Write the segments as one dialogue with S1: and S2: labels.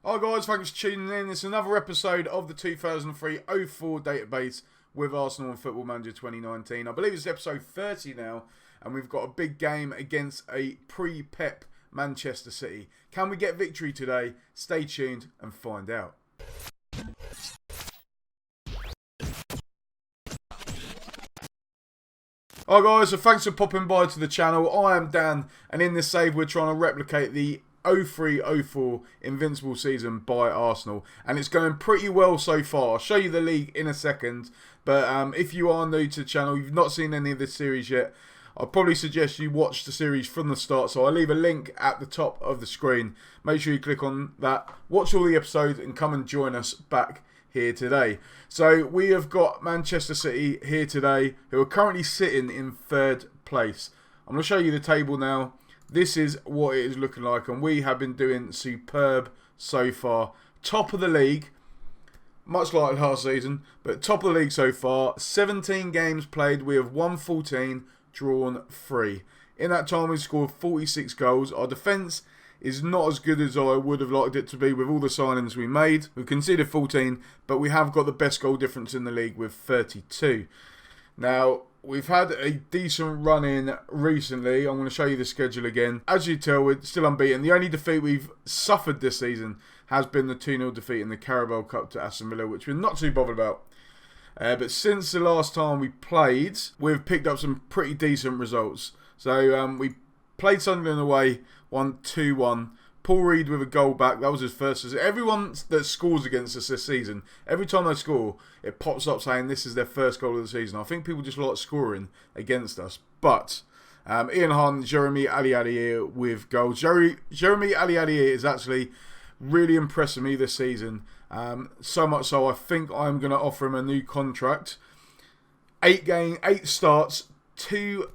S1: Hi guys, thanks for tuning in. It's another episode of the 2003-04 database with Arsenal and Football Manager 2019. I believe it's episode 30 now, and we've got a big game against a pre-Pep Manchester City. Can we get victory today? Stay tuned and find out. Hi guys, so thanks for popping by to the channel. I am Dan, and in this save we're trying to replicate the 03-04 invincible season by Arsenal, and it's going pretty well so far. I'll show you the league in a second, but if you are new to the channel, you've not seen any of this series yet, I'd probably suggest you watch the series from the start. So I'll leave a link at the top of the screen. Make sure you click on that, watch all the episodes, and come and join us back here today. So we have got Manchester City here today, who are currently sitting in third place. I'm going to show you the table now. This is what it is looking like, and we have been doing superb so far. Top of the league, much like last season, but top of the league so far. 17 games played, we have won 14, drawn 3. In that time we've scored 46 goals. Our defence is not as good as I would have liked it to be with all the signings we made. We've conceded 14, but we have got the best goal difference in the league with 32. Now, we've had a decent run in recently. I'm going to show you the schedule again. As you tell, we're still unbeaten. The only defeat we've suffered this season has been the 2-0 defeat in the Carabao Cup to Aston Villa, which we're not too bothered about. But since the last time we played, we've picked up some pretty decent results. So we played Sunderland away, won 2-1. Paul Reed with a goal back. That was his first. Everyone that scores against us this season, every time they score, it pops up saying this is their first goal of the season. I think people just like scoring against us. But Ian Hunt, Jeremy Ali with goals. Jeremy Ali is actually really impressing me this season. So much so I think I'm going to offer him a new contract. 8 starts, 2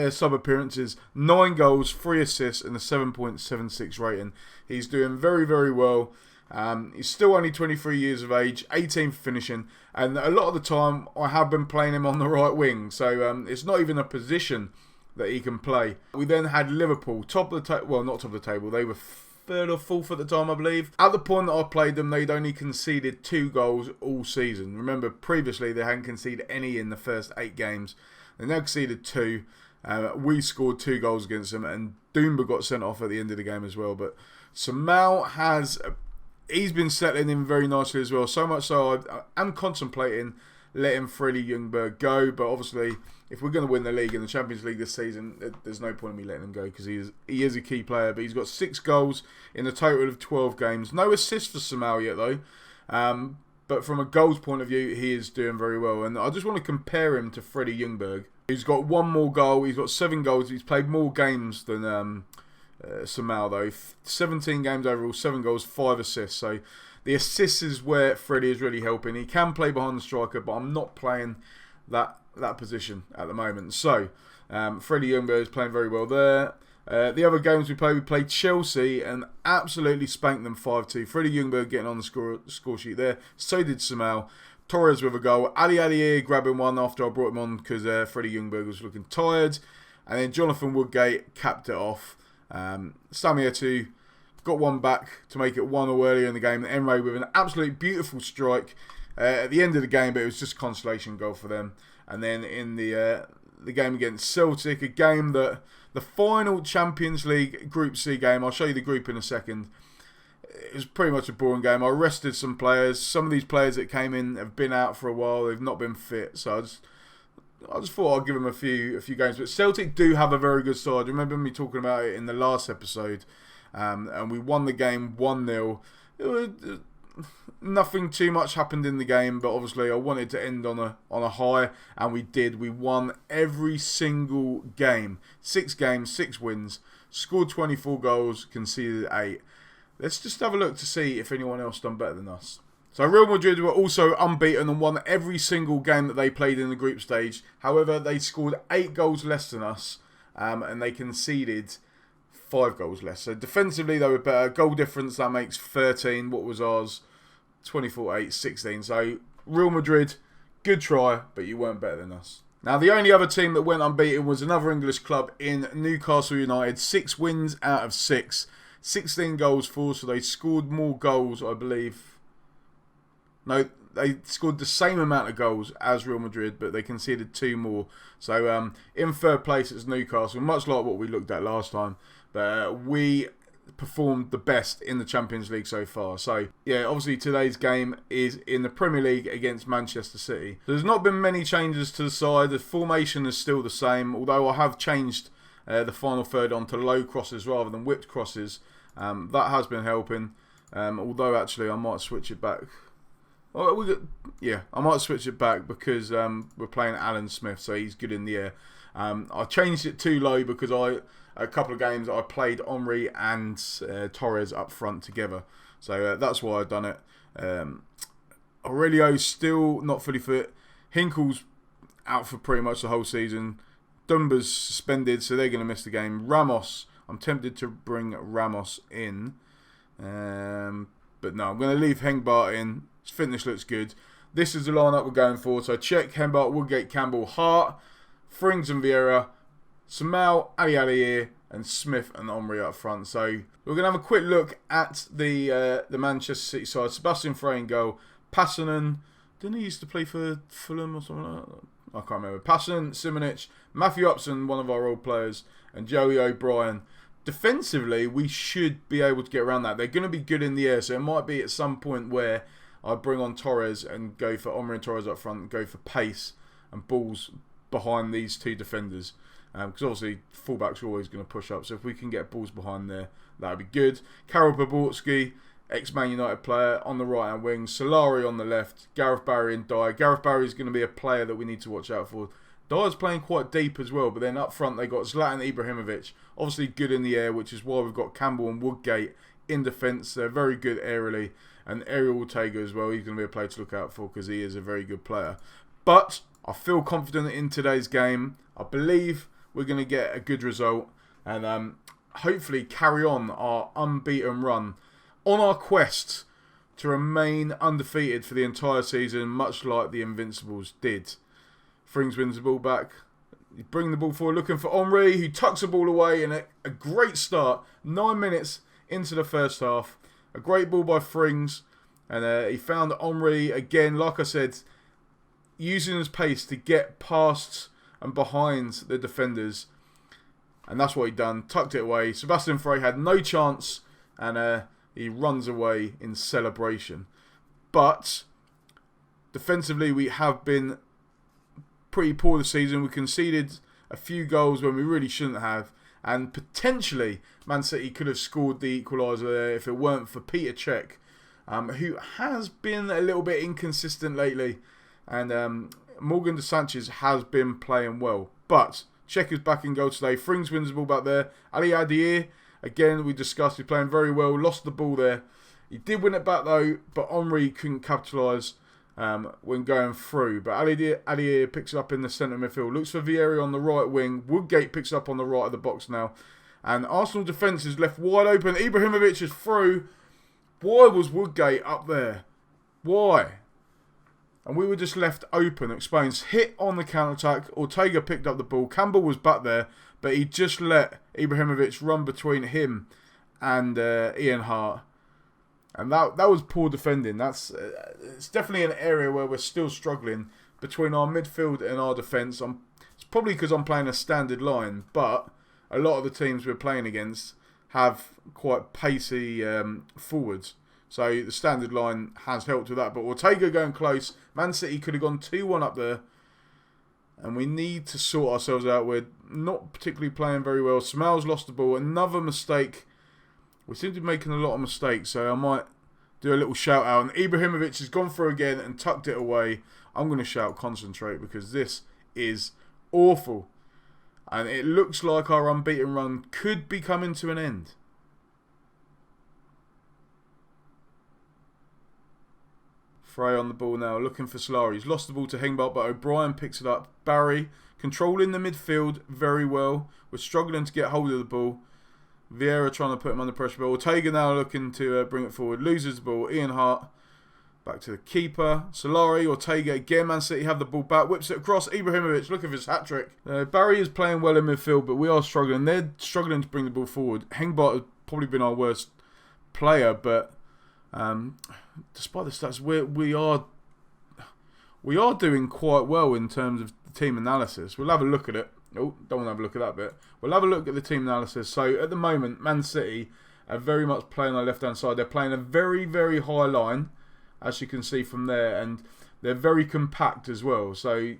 S1: sub-appearances, 9 goals, 3 assists, and a 7.76 rating. He's doing very, very well. He's still only 23 years of age, 18 finishing, and a lot of the time I have been playing him on the right wing, so it's not even a position that he can play. We then had Liverpool, top of the table, well, not top of the table, they were 3rd or 4th at the time, I believe. At the point that I played them, they'd only conceded 2 goals all season. Remember, previously they hadn't conceded any in the first 8 games. They now conceded 2. We scored 2 goals against them, and Doomba got sent off at the end of the game as well. But Samal he's been settling in very nicely as well. So much so I'm contemplating letting Freddie Ljungberg go. But obviously, if we're going to win the league and the Champions League this season, there's no point in me letting him go because he is a key player. But he's got 6 goals in a total of 12 games. No assists for Samal yet though. But from a goals point of view, he is doing very well. And I just want to compare him to Freddie Ljungberg. He's got 1 more goal. He's got 7 goals. He's played more games than Samal though. 17 games overall, 7 goals, 5 assists. So the assists is where Freddie is really helping. He can play behind the striker, but I'm not playing that position at the moment. So Freddie Ljungberg is playing very well there. The other games we played Chelsea and absolutely spanked them 5-2. Freddie Ljungberg getting on the score sheet there. So did Samal. Torres with a goal. Ali grabbing one after I brought him on because Freddie Ljungberg was looking tired. And then Jonathan Woodgate capped it off. Samietu got one back to make it 1-0 earlier in the game. Emre with an absolute beautiful strike at the end of the game, but it was just a consolation goal for them. And then in the game against Celtic, a game that the final Champions League Group C game, I'll show you the group in a second. It was pretty much a boring game. I rested some players. Some of these players that came in have been out for a while. They've not been fit. So I just thought I'd give them a few games. But Celtic do have a very good side. Remember me talking about it in the last episode. And we won the game 1-0. Nothing too much happened in the game. But obviously I wanted to end on a high. And we did. We won every single game. 6 games, 6 wins. Scored 24 goals. Conceded 8. Let's just have a look to see if anyone else done better than us. So Real Madrid were also unbeaten and won every single game that they played in the group stage. However, they scored 8 goals less than us and they conceded 5 goals less. So defensively they were better. Goal difference, that makes 13. What was ours? 24-8, 16. So Real Madrid, good try, but you weren't better than us. Now, the only other team that went unbeaten was another English club in Newcastle United. 6 wins out of 6. 16 goals for, so they scored more goals, I believe. No, they scored the same amount of goals as Real Madrid, but they conceded 2 more. So in third place it's Newcastle, much like what we looked at last time. But we performed the best in the Champions League so far. So yeah, obviously today's game is in the Premier League against Manchester City. There's not been many changes to the side. The formation is still the same, although I have changed the final third onto low crosses rather than whipped crosses. That has been helping. Although actually I might switch it back. I might switch it back because we're playing Alan Smith, so he's good in the air. I changed it too low because a couple of games I played Henry and Torres up front together, so that's why I've done it. Aurelio's still not fully fit. Hinkle's out for pretty much the whole season. Dumba's suspended, so they're going to miss the game. Ramos, I'm tempted to bring Ramos in, but no, I'm going to leave Hengbart in. His fitness looks good. This is the lineup we're going for. So check, Hengbart, Woodgate, Campbell, Hart, Frings and Vieira, Samal, Ali Aliir, and Smith and Omri up front. So we're going to have a quick look at the Manchester City side. Sebastian Frey in goal. Passanen, didn't he used to play for Fulham or something like that? I can't remember. Passanen, Simonic, Matthew Upson, one of our old players, and Joey O'Brien. Defensively, we should be able to get around that. They're going to be good in the air, so it might be at some point where I bring on Torres and go for Omri and Torres up front and go for pace and balls behind these 2 defenders. Because obviously fullbacks are always going to push up, so if we can get balls behind there, that would be good. Karol Poborski, ex-Man United player, on the right hand wing. Solari on the left. Gareth Barry and Dyer. Gareth Barry is going to be a player that we need to watch out for. Dyer's playing quite deep as well, but then up front they got Zlatan Ibrahimovic, obviously good in the air, which is why we've got Campbell and Woodgate in defence. They're very good aerially. And Ariel Ortega as well, he's going to be a player to look out for because he is a very good player. But I feel confident in today's game. I believe we're going to get a good result and hopefully carry on our unbeaten run on our quest to remain undefeated for the entire season, much like the Invincibles did. Frings wins the ball back. You bring the ball forward looking for Henry, who tucks the ball away in a great start. 9 minutes into the first half. A great ball by Frings, and he found Henry again, like I said, using his pace to get past and behind the defenders, and that's what he done, tucked it away. Sebastian Frey had no chance, and he runs away in celebration. But defensively, we have been pretty poor this season. We conceded a few goals when we really shouldn't have. And potentially, Man City could have scored the equaliser there if it weren't for Peter Cech, who has been a little bit inconsistent lately. And Morgan De Sanchez has been playing well. But Cech is back in goal today. Frings wins the ball back there. Ali Adier, again, we discussed, he's playing very well. Lost the ball there. He did win it back though, but Henry couldn't capitalise when going through. But Adier picks it up in the centre midfield. Looks for Vieira on the right wing. Woodgate picks it up on the right of the box now. And Arsenal defence is left wide open. Ibrahimovic is through. Why was Woodgate up there? Why? And we were just left open. Explains. Hit on the counter-attack. Ortega picked up the ball. Campbell was back there. But he just let Ibrahimovic run between him and Ian Hart. And that was poor defending. It's definitely an area where we're still struggling between our midfield and our defence. It's probably because I'm playing a standard line, but a lot of the teams we're playing against have quite pacey forwards. So the standard line has helped with that. But Ortega going close. Man City could have gone 2-1 up there. And we need to sort ourselves out. We're not particularly playing very well. Smells lost the ball. Another mistake. We seem to be making a lot of mistakes, so I might do a little shout out. And Ibrahimovic has gone through again and tucked it away. I'm going to shout concentrate because this is awful. And it looks like our unbeaten run could be coming to an end. Frey on the ball now, looking for Solari. He's lost the ball to Hengbart, but O'Brien picks it up. Barry controlling the midfield very well. We're struggling to get hold of the ball. Vieira trying to put him under pressure. But Ortega now looking to bring it forward. Loses the ball. Ian Hart back to the keeper. Solari, Ortega again. Man City have the ball back. Whips it across. Ibrahimovic looking for his hat-trick. Barry is playing well in midfield, but we are struggling. They're struggling to bring the ball forward. Hengbart probably been our worst player, but despite the stats, we are doing quite well in terms of the team analysis. We'll have a look at it. Oh, don't want to have a look at that bit. We'll have a look at the team analysis. So at the moment, Man City are very much playing on the left-hand side. They're playing a very, very high line, as you can see from there, and they're very compact as well. So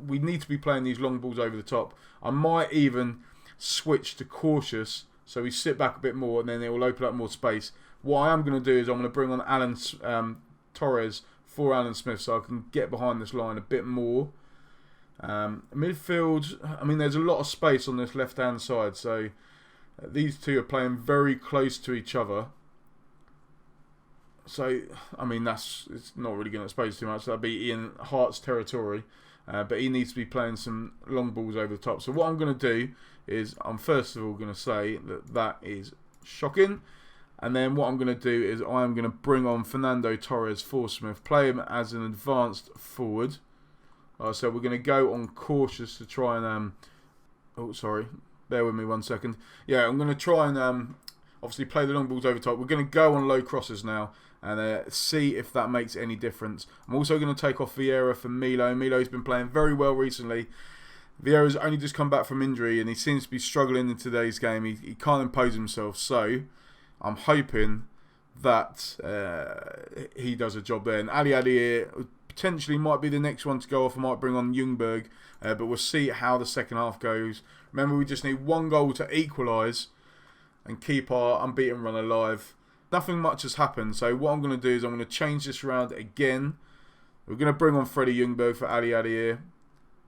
S1: we need to be playing these long balls over the top. I might even switch to cautious, so we sit back a bit more, and then it will open up more space. What I am going to do is I'm going to bring on Alan Torres for Alan Smith, so I can get behind this line a bit more. Midfield, I mean, there's a lot of space on this left-hand side, so these two are playing very close to each other. So, I mean, it's not really going to expose too much. That'll be Ian Hart's territory, but he needs to be playing some long balls over the top. So what I'm going to do is, I'm first of all going to say that is shocking. And then what I'm going to do is I'm going to bring on Fernando Torres for Smith, play him as an advanced forward. So we're going to go on cautious to try and... oh, sorry. Bear with me 1 second. Yeah, I'm going to try and obviously play the long balls over top. We're going to go on low crosses now and see if that makes any difference. I'm also going to take off Vieira for Milo. Milo's been playing very well recently. Vieira's only just come back from injury and he seems to be struggling in today's game. He can't impose himself. So I'm hoping that he does a job there. And Ali Adir potentially might be the next one to go off. I might bring on Ljungberg, but we'll see how the second half goes. Remember, we just need 1 goal to equalise and keep our unbeaten run alive. Nothing much has happened, so what I'm going to do is I'm going to change this round again. We're going to bring on Freddie Ljungberg for Ali Adir.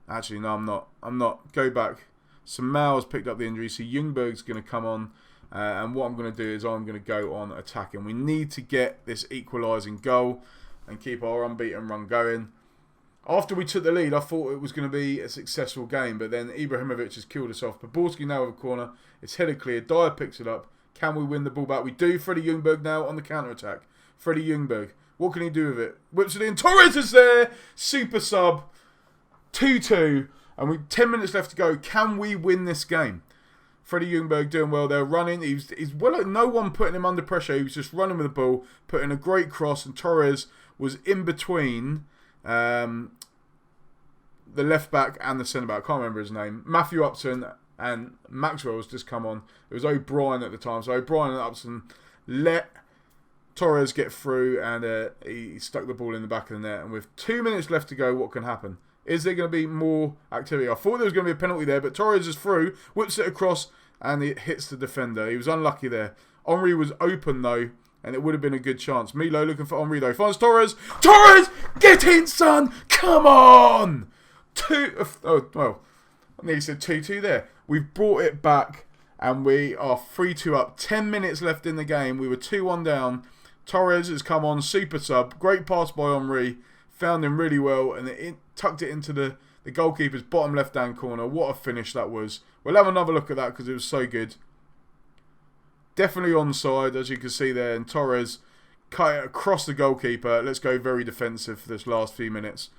S1: Actually, no, I'm not. Go back. Samal's picked up the injury, so Ljungberg's going to come on. And what I'm going to do is I'm going to go on attacking. We need to get this equalising goal and keep our unbeaten run going. After we took the lead, I thought it was going to be a successful game, but then Ibrahimovic has killed us off. Poborski now with a corner. It's headed clear. Dyer picks it up. Can we win the ball back? We do. Freddie Ljungberg now on the counter-attack. Freddie Ljungberg. What can he do with it? Whips it in. Torres is there. Super sub. 2-2. And with 10 minutes left to go. Can we win this game? Freddie Ljungberg doing well there, running. He's well, no one putting him under pressure. He was just running with the ball, putting a great cross, and Torres was in between the left back and the centre back. I can't remember his name. Matthew Upton and Maxwell's just come on. It was O'Brien at the time, so O'Brien and Upton let Torres get through, and he stuck the ball in the back of the net. And with 2 minutes left to go, what can happen? Is there going to be more activity? I thought there was going to be a penalty there, but Torres is through, whips it across, and it hits the defender. He was unlucky there. Henry was open, though, and it would have been a good chance. Milo looking for Henry, though. Finds Torres. Torres! Get in, son! Come on! Well, I nearly said 2-2 there. We've brought it back, and we are 3-2 up. 10 minutes left in the game. We were 2-1 down. Torres has come on, super sub. Great pass by Henry. Found him really well, and it tucked it into the goalkeeper's bottom left-hand corner. What a finish that was. We'll have another look at that because it was so good. Definitely onside, as you can see there. And Torres cut it across the goalkeeper. Let's go very defensive for this last few minutes.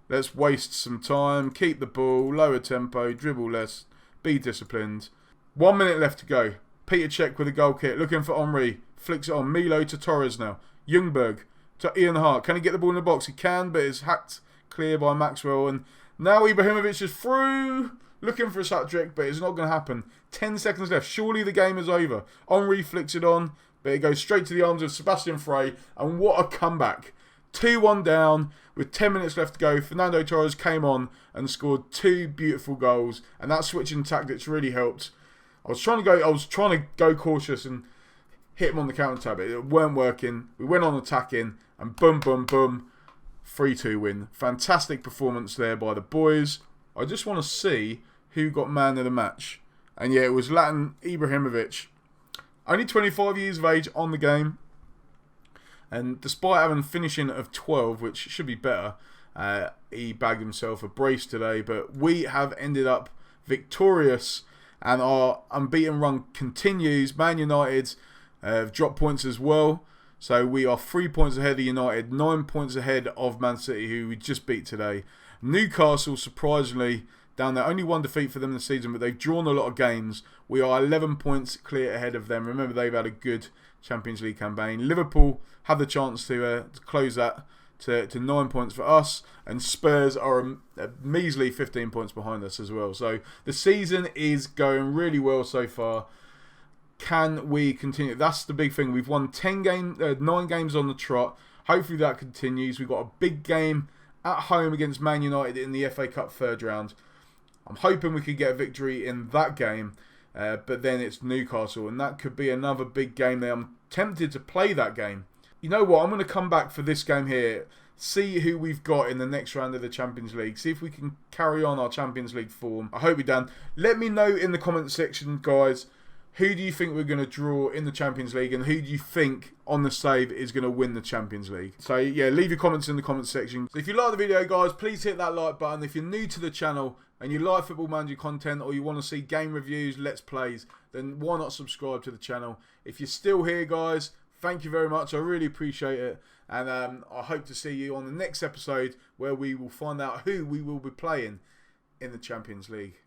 S1: Let's waste some time. Keep the ball. Lower tempo. Dribble less. Be disciplined. 1 minute left to go. Peter Cech with a goal kick. Looking for Henry. Flicks it on. Milo to Torres now. Ljungberg to Ian Hart. Can he get the ball in the box? He can, but it's hacked clear by Maxwell. And now Ibrahimovic is through. Looking for a hat-trick, but it's not going to happen. 10 seconds left. Surely the game is over. Henry flicks it on, but it goes straight to the arms of Sebastian Frey. And what a comeback. 2-1 down with 10 minutes left to go. Fernando Torres came on and scored 2 beautiful goals. And that switching tactics really helped. I was trying to go cautious and hit him on the counter-attack, but it weren't working. We went on attacking, and boom, boom, boom. 3-2 win. Fantastic performance there by the boys. I just want to see who got man of the match. And yeah, it was Zlatan Ibrahimovic. Only 25 years of age on the game. And despite having a finishing of 12, which should be better, he bagged himself a brace today. But we have ended up victorious, and our unbeaten run continues. Man United have dropped points as well. So we are 3 points ahead of United, 9 points ahead of Man City, who we just beat today. Newcastle, surprisingly, down there. Only one defeat for them this season, but they've drawn a lot of games. We are 11 points clear ahead of them. Remember, they've had a good Champions League campaign. Liverpool have the chance to close that to 9 points for us, and Spurs are a measly 15 points behind us as well. So the season is going really well so far. Can we continue? That's the big thing. We've won 9 games on the trot. Hopefully that continues. We've got a big game at home against Man United in the FA Cup third round. I'm hoping we could get a victory in that game, but then it's Newcastle, and that could be another big game there. I'm tempted to play that game. You know what? I'm going to come back for this game here, see who we've got in the next round of the Champions League, see if we can carry on our Champions League form. I hope we can. Let me know in the comment section, guys, who do you think we're going to draw in the Champions League, and who do you think on the save is going to win the Champions League? So yeah, leave your comments in the comment section. So if you like the video, guys, please hit that like button. If you're new to the channel and you like Football Manager content, or you want to see game reviews, let's plays, then why not subscribe to the channel? If you're still here, guys, thank you very much. I really appreciate it. And I hope to see you on the next episode, where we will find out who we will be playing in the Champions League.